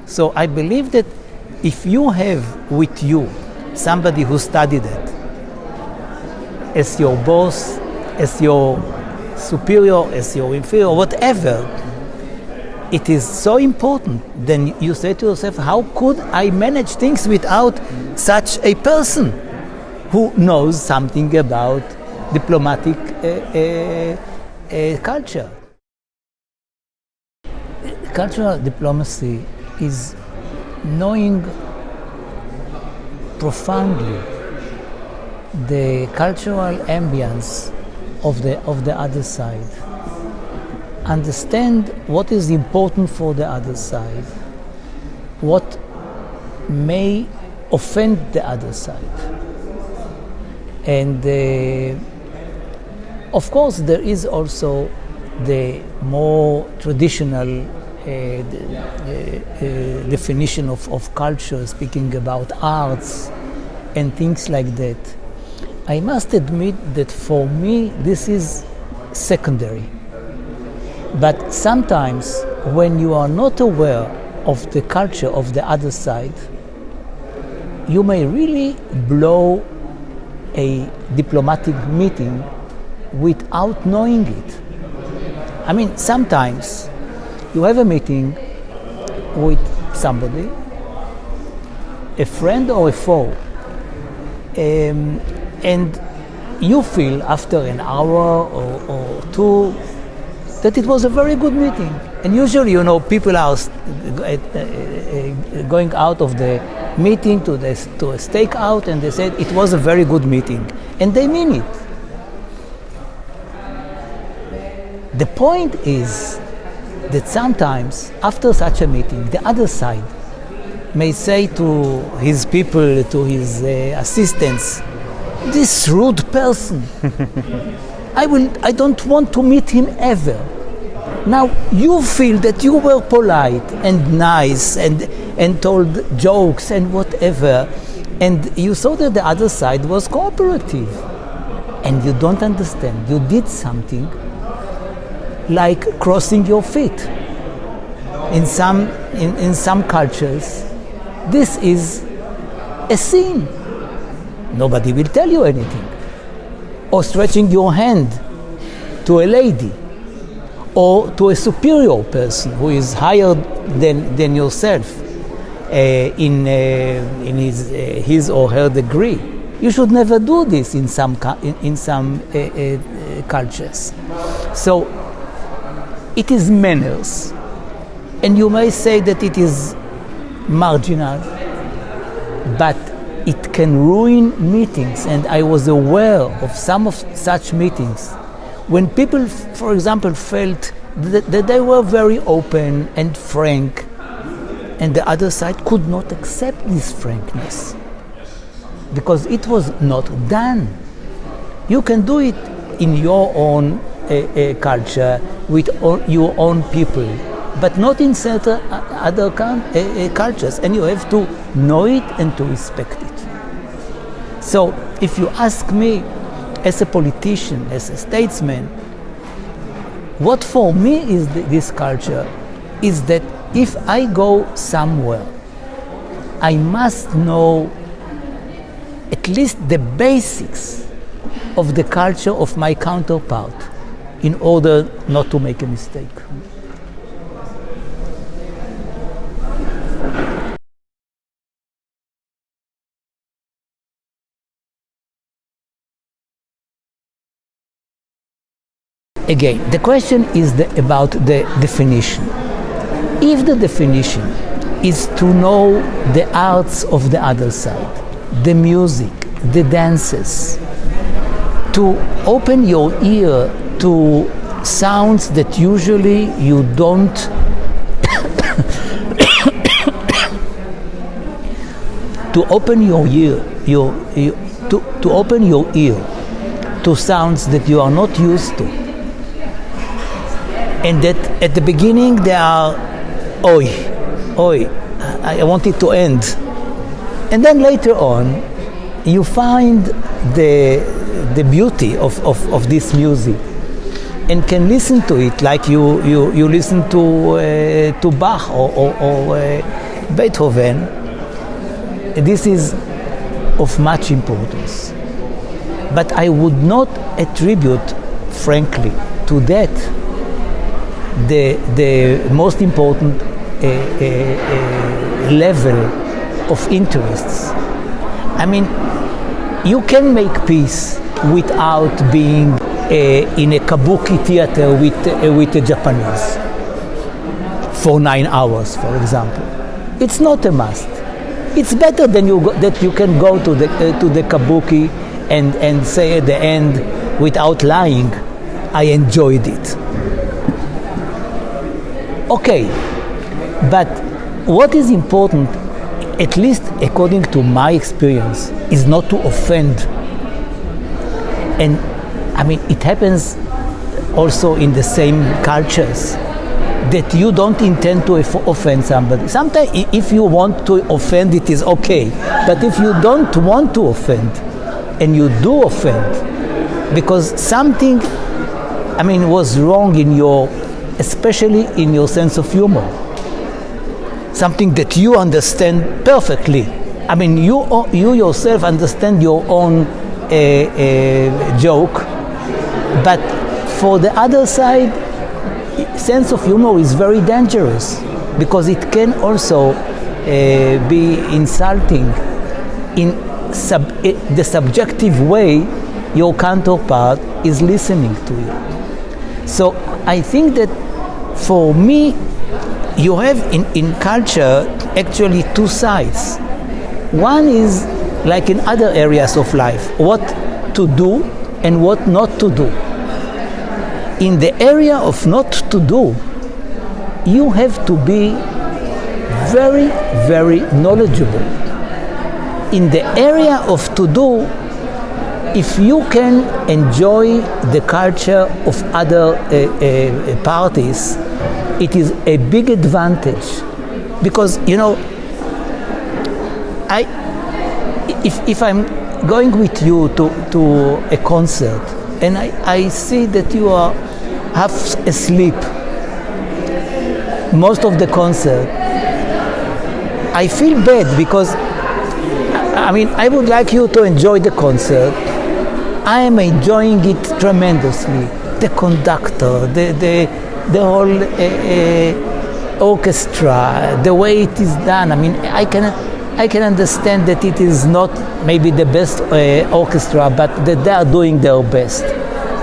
So I believe that if you have with you somebody who studied it as your boss, as your superior, as your inferior, whatever, it is so important. Then you say to yourself, how could I manage things without such a person who knows something about diplomatic culture? Cultural diplomacy is knowing profoundly the cultural ambience of the other side. Understand what is important for the other side, what may offend the other side. And of course there is also the more traditional definition of culture, speaking about arts and things like that. I must admit that for me this is secondary. But sometimes when you are not aware of the culture of the other side, you may really blow a diplomatic meeting without knowing it. I mean, sometimes you have a meeting with somebody, a friend or a foe, and you feel after an hour or two that it was a very good meeting. And usually, people are going out of the meeting to a stakeout, and they said it was a very good meeting, and they mean it. The point is that sometimes after such a meeting, the other side may say to his people, to his assistants, this rude person, I don't want to meet him ever. Now you feel that you were polite and nice and told jokes and whatever, and you saw that the other side was cooperative, and you don't understand. You did something like crossing your feet. In some cultures, this is a sin. Nobody will tell you anything. Or stretching your hand to a lady, or to a superior person who is higher than yourself in his or her degree. You should never do this in some cultures. So it is manners, and you may say that it is marginal, but it can ruin meetings. And I was aware of some of such meetings when people, for example, felt that they were very open and frank, and the other side could not accept this frankness because it was not done. You can do it in your own culture with your own people, but not in certain other cultures, and you have to know it and to respect it. So if you ask me, as a politician, as a statesman, what for me is this culture is that if I go somewhere, I must know at least the basics of the culture of my counterpart in order not to make a mistake. Again, the question is about the definition. If the definition is to know the arts of the other side, the music, the dances, to open your ear to sounds that usually you don't to open your ear to open your ear to sounds that you are not used to, and that at the beginning they are oi, I want it to end, and then later on you find the beauty of this music and can listen to it like you listen to Bach or Beethoven, this is of much importance. But I would not attribute, frankly, to that the most important level of interests. I mean, you can make peace without being in a kabuki theater with the Japanese for 9 hours, for example. It's not a must. It's better than that you can go to the kabuki and say at the end, without lying, I enjoyed it. Okay, but what is important, at least according to my experience, is not to offend. And I mean, it happens also in the same cultures that you don't intend to offend somebody. Sometimes if you want to offend, it is okay. But if you don't want to offend, and you do offend, because something, I mean, was wrong especially in your sense of humor, something that you understand perfectly. I mean, you yourself understand your own joke, but for the other side, sense of humor is very dangerous because it can also be insulting in the subjective way your counterpart is listening to you. So I think that for me, you have in culture actually two sides. One is like in other areas of life, what to do and what not to do. In the area of not to do, you have to be very, very knowledgeable. In the area of to do, if you can enjoy the culture of other parties, it is a big advantage. Because, you know, if I'm going with you to a concert and I see that you are half asleep most of the concert, I feel bad because I mean, I would like you to enjoy the concert. I am enjoying it tremendously. The conductor, the whole orchestra, the way it is done. I mean, I can understand that it is not maybe the best orchestra, but that they are doing their best.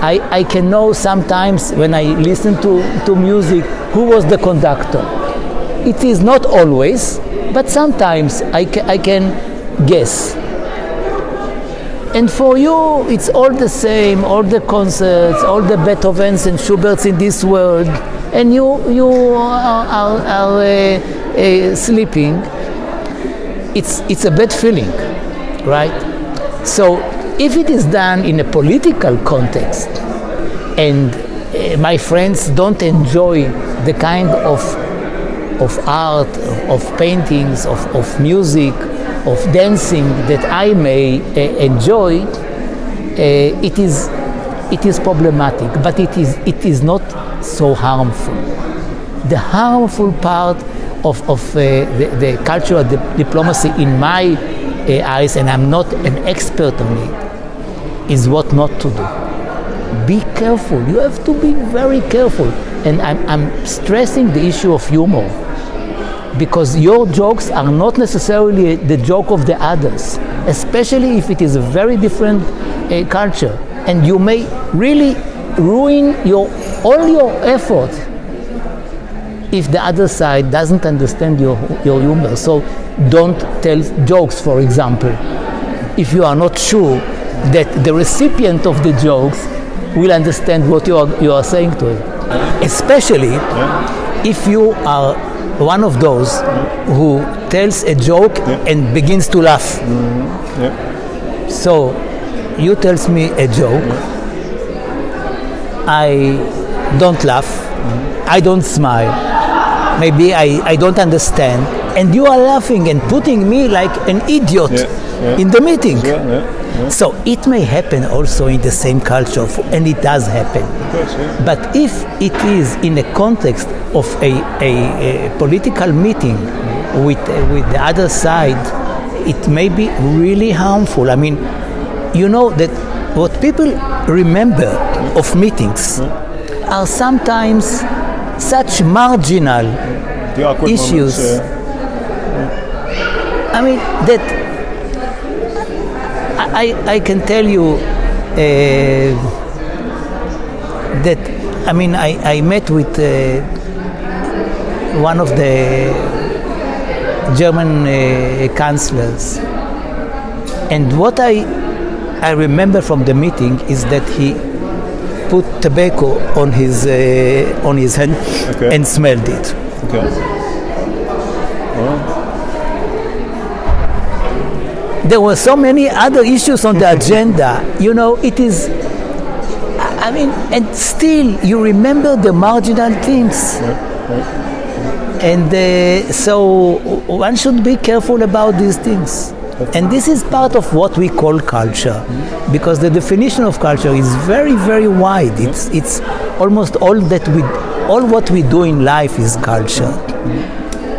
I can know sometimes when I listen to music who was the conductor. It is not always, but sometimes I can guess. And for you, it's all the same, all the concerts, all the Beethovens and Schuberts in this world, and you are sleeping. It's a bad feeling, right? So if it is done in a political context, and my friends don't enjoy the kind of art, of paintings, of music, of dancing that I may enjoy, it is problematic, but it is not so harmful. The harmful part of the cultural diplomacy in my eyes, and I'm not an expert on it, is what not to do. Be careful. You have to be very careful. And I'm stressing the issue of humor, because your jokes are not necessarily the joke of the others, especially if it is a very different culture, and you may really ruin all your effort if the other side doesn't understand your humor. So don't tell jokes, for example, if you are not sure that the recipient of the jokes will understand what you are saying to him. Especially if you are one of those who tells a joke and begins to laugh. So you tells me a joke, I don't laugh, I don't smile, maybe I don't understand, and you are laughing and putting me like an idiot in the meeting. So it may happen also in the same culture, and it does happen. But if it is in a context of a political meeting with the other side, it may be really harmful. I mean, you know that what people remember of meetings are sometimes such marginal issues. I mean, that I can tell you that, I mean, I met with one of the German chancellors, and what I remember from the meeting is that he put tobacco on his hand and smelled it. Okay. There were so many other issues on the agenda. You know, it is, I mean, and still you remember the marginal things. And so one should be careful about these things. And this is part of what we call culture, because the definition of culture is very, very wide. It's almost all what we do in life is culture.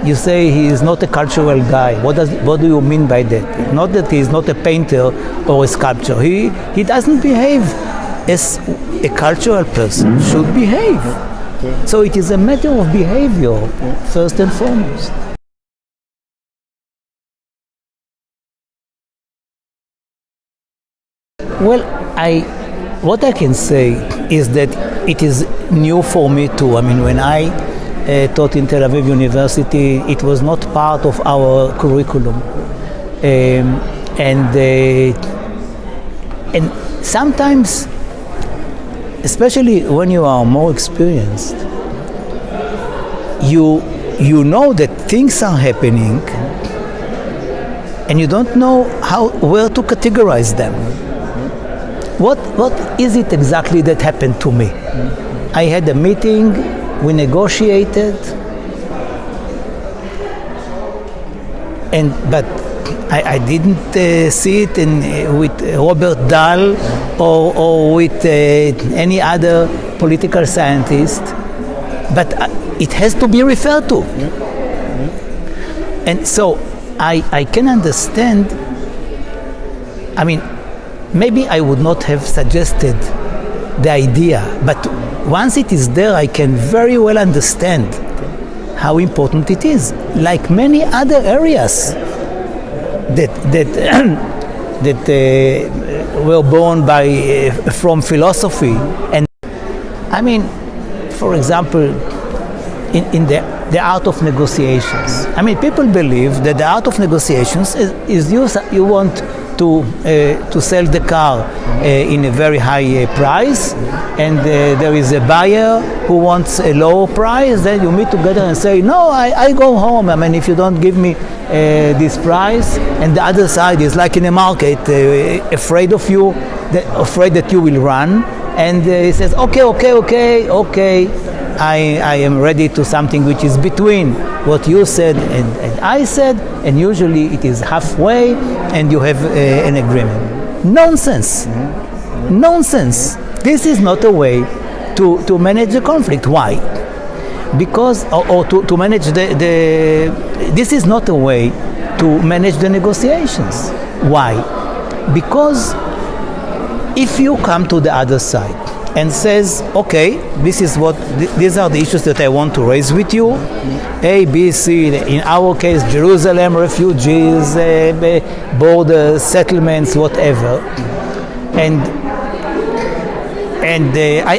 You say he is not a cultural guy. What do you mean by that? Not that he is not a painter or a sculptor. He doesn't behave as a cultural person should behave. So it is a matter of behavior, first and foremost. Well, what I can say is that it is new for me too. I mean, when I taught in Tel Aviv University, it was not part of our curriculum, and sometimes, especially when you are more experienced, you know that things are happening, and you don't know where to categorize them. What is it exactly that happened to me? I had a meeting, we negotiated, but I didn't see it with Robert Dahl or with any other political scientist, but it has to be referred to. And so I can understand, I mean, maybe I would not have suggested the idea, but once it is there, I can very well understand how important it is. Like many other areas that were born from philosophy, and I mean, for example, in the art of negotiations. I mean, people believe that the art of negotiations is you want to sell the car in a very high price, and there is a buyer who wants a low price. Then you meet together and say, no, I go home. I mean, if you don't give me this price, and the other side is like in a market, afraid of you, afraid that you will run, and he says, okay, I am ready to something which is between what you said and I said, and usually it is halfway, and you have an agreement. Nonsense. Nonsense. This is not a way to manage the conflict. Why? Because, or to manage this is not a way to manage the negotiations. Why? Because if you come to the other side and says, okay, these are the issues that I want to raise with you, A, B, C, in our case, Jerusalem, refugees, borders, settlements, whatever, and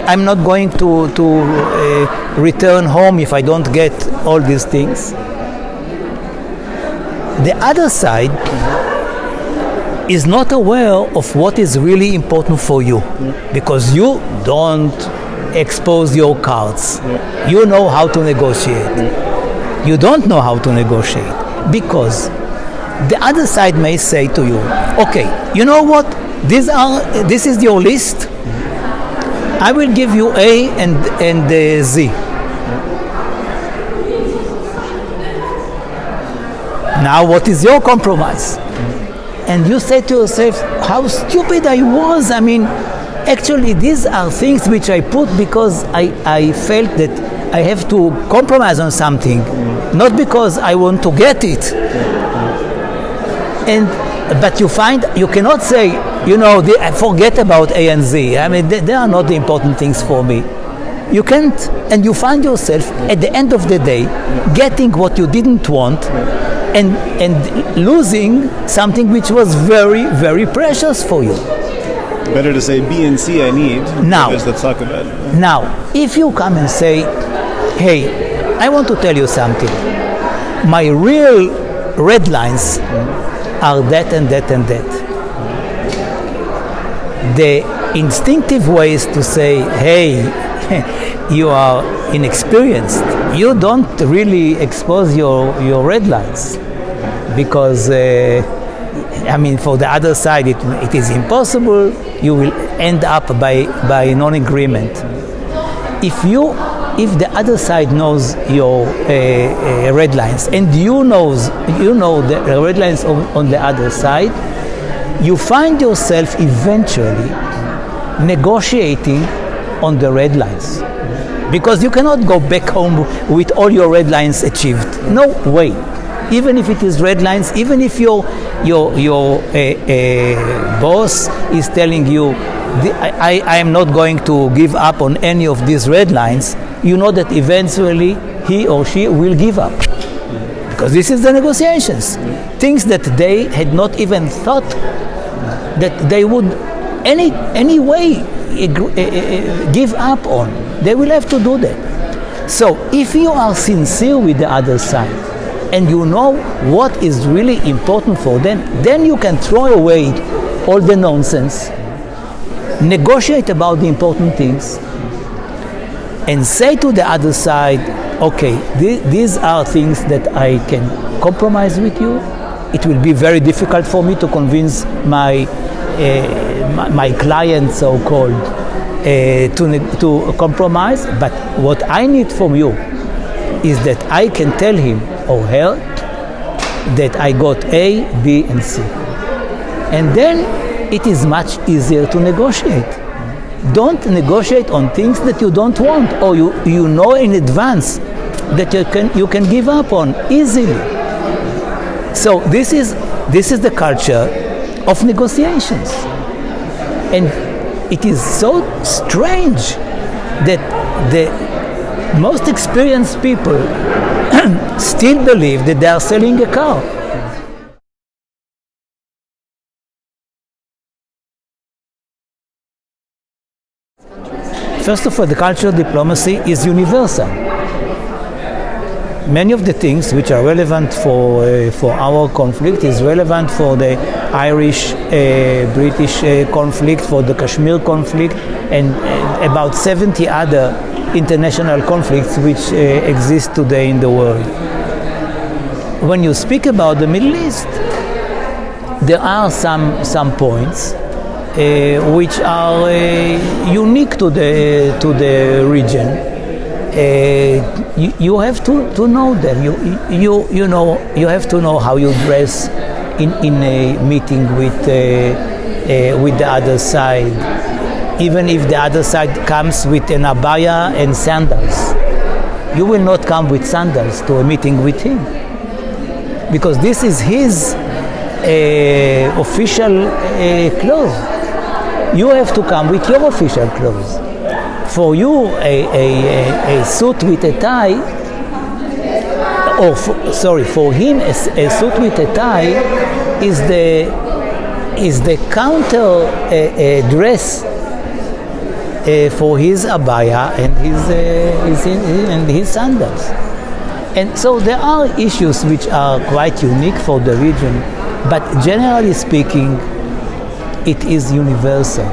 I'm not going to return home if I don't get all these things. The other side is not aware of what is really important for you, because you don't expose your cards. You know how to negotiate. You don't know how to negotiate, because the other side may say to you, okay, you know what, this is your list, I will give you A and Z. Now what is your compromise? and you say to yourself, how stupid I was. I mean, actually, these are things which I put because I felt that I have to compromise on something, not because I want to get it. But you find, you cannot say, forget about A and Z. I mean, they are not the important things for me. You can't, and you find yourself at the end of the day getting what you didn't want and losing something which was very, very precious for you. Better to say B and C I need. Now, let's talk about it. Now, if you come and say, hey, I want to tell you something. My real red lines are that and that and that. The instinctive way is to say, hey, you are inexperienced. You don't really expose your red lines because, for the other side, it is impossible. You will end up by non-agreement. If the other side knows your red lines and you know the red lines on the other side, you find yourself eventually negotiating on the red lines, because you cannot go back home with all your red lines achieved. No way. Even if it is red lines, even if your boss is telling you, I am not going to give up on any of these red lines, you know that eventually he or she will give up, because this is the negotiations. Things that they had not even thought that they would any way give up on, they will have to do that. So if you are sincere with the other side and you know what is really important for them, then you can throw away all the nonsense, negotiate about the important things, and say to the other side, okay, these are things that I can compromise with you. It will be very difficult for me to convince my client, so-called, to compromise, but what I need from you is that I can tell him or her that I got A, B, and C. And then it is much easier to negotiate. Don't negotiate on things that you don't want, or you know in advance that you can give up on easily. So this is the culture of negotiations. And it is so strange that the most experienced people still believe that they are selling a car. First of all, the culture of diplomacy is universal. Many of the things which are relevant for our conflict is relevant for the Irish-British conflict, for the Kashmir conflict, and about 70 other international conflicts which exist today in the world. When you speak about the Middle East, there are some points which are unique to the region. You have to know them. You have to know how you dress in a meeting with the other side, even if the other side comes with an abaya and sandals. You will not come with sandals to a meeting with him, because this is his official clothes. You have to come with your official clothes. For you, a suit with a tie, for him, a suit with a tie is the counter dress for his abaya and his sandals. And so there are issues which are quite unique for the region, but generally speaking, it is universal.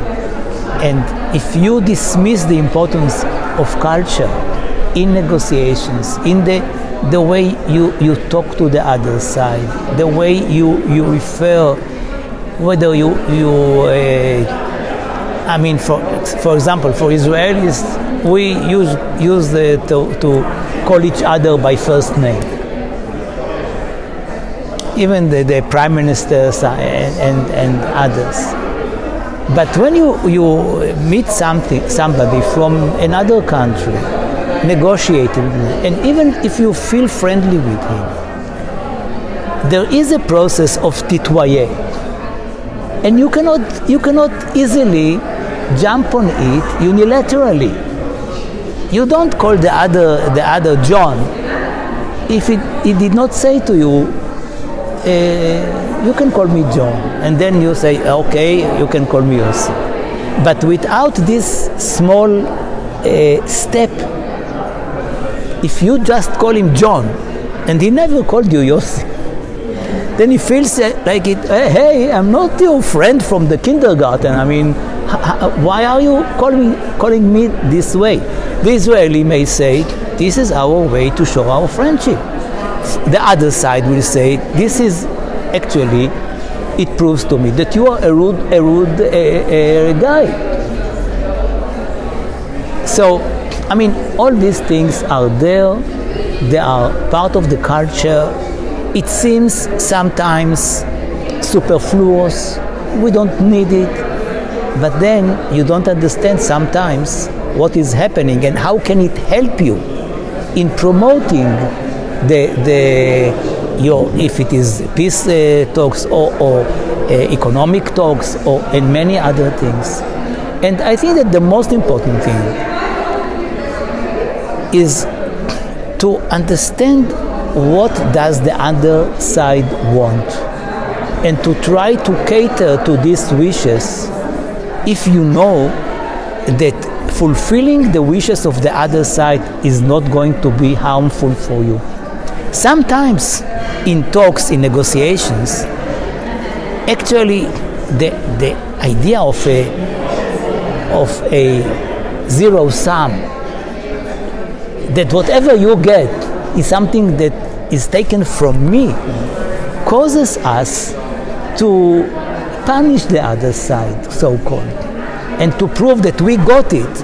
And if you dismiss the importance of culture in negotiations, in the way you talk to the other side, the way you refer, whether for example, for Israelis, we use to call each other by first name. even the prime ministers and others. But when you meet somebody from another country, negotiating, and even if you feel friendly with him, there is a process of titoyer, and you cannot easily jump on it unilaterally. You don't call the other John if he did not say to you, you can call me John, and then you say, okay, you can call me Yossi. But without this small step, if you just call him John, and he never called you Yossi, then he feels like it, hey, I'm not your friend from the kindergarten. I mean, why are you calling me this way? The Israeli may say, this is our way to show our friendship. The other side will say, this is actually, it proves to me that you are a rude guy. So, I mean, all these things are there. They are part of the culture. It seems sometimes superfluous. We don't need it. But then you don't understand sometimes what is happening and how can it help you in promoting if it is peace talks or economic talks and many other things. And I think that the most important thing is to understand what does the other side want and to try to cater to these wishes if you know that fulfilling the wishes of the other side is not going to be harmful for you. Sometimes in talks, in negotiations, actually the idea of a zero sum, that whatever you get is something that is taken from me, causes us to punish the other side, so-called, and to prove that we got it,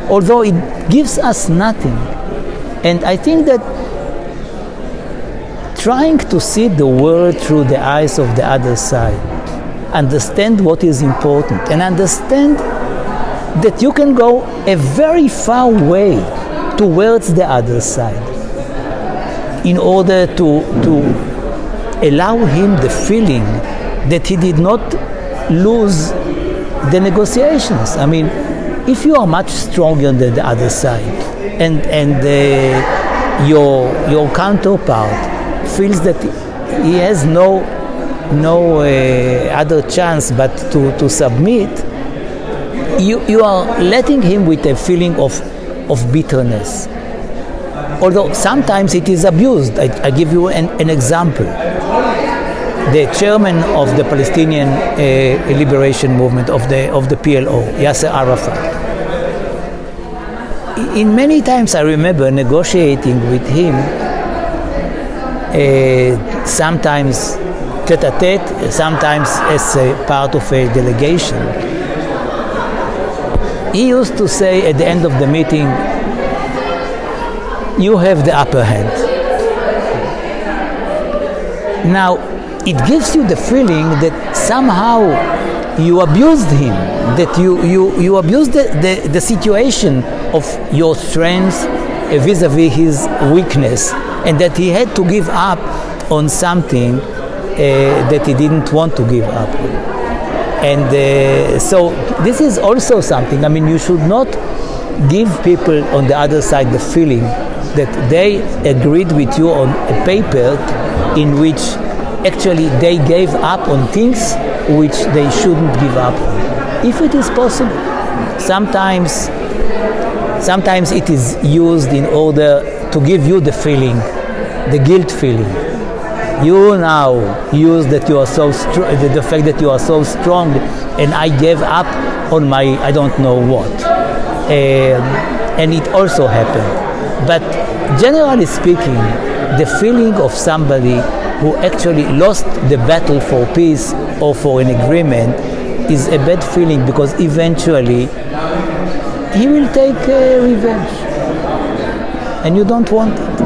although it gives us nothing. And I think that trying to see the world through the eyes of the other side, understand what is important, and understand that you can go a very far way towards the other side in order to allow him the feeling that he did not lose the negotiations. I mean, if you are much stronger than the other side and your counterpart feels that he has no other chance but to submit, you are letting him with a feeling of bitterness. Although sometimes it is abused. I give you an example. The chairman of the Palestinian liberation movement of the PLO, Yasser Arafat. In many times I remember negotiating with him, sometimes tete-a-tete, sometimes as a part of a delegation. He used to say at the end of the meeting, you have the upper hand. Now, it gives you the feeling that somehow you abused him, that you abused the situation of your strength vis-a-vis his weakness, and that he had to give up on something that he didn't want to give up. And so this is also something, I mean, you should not give people on the other side the feeling that they agreed with you on a paper in which actually they gave up on things which they shouldn't give up on. If it is possible. Sometimes it is used in order to give you the feeling, the guilt feeling. You now use that you are so the fact that you are so strong, and I gave up on my I don't know what, and it also happened. But generally speaking, the feeling of somebody who actually lost the battle for peace or for an agreement is a bad feeling, because eventually he will take revenge, and you don't want it.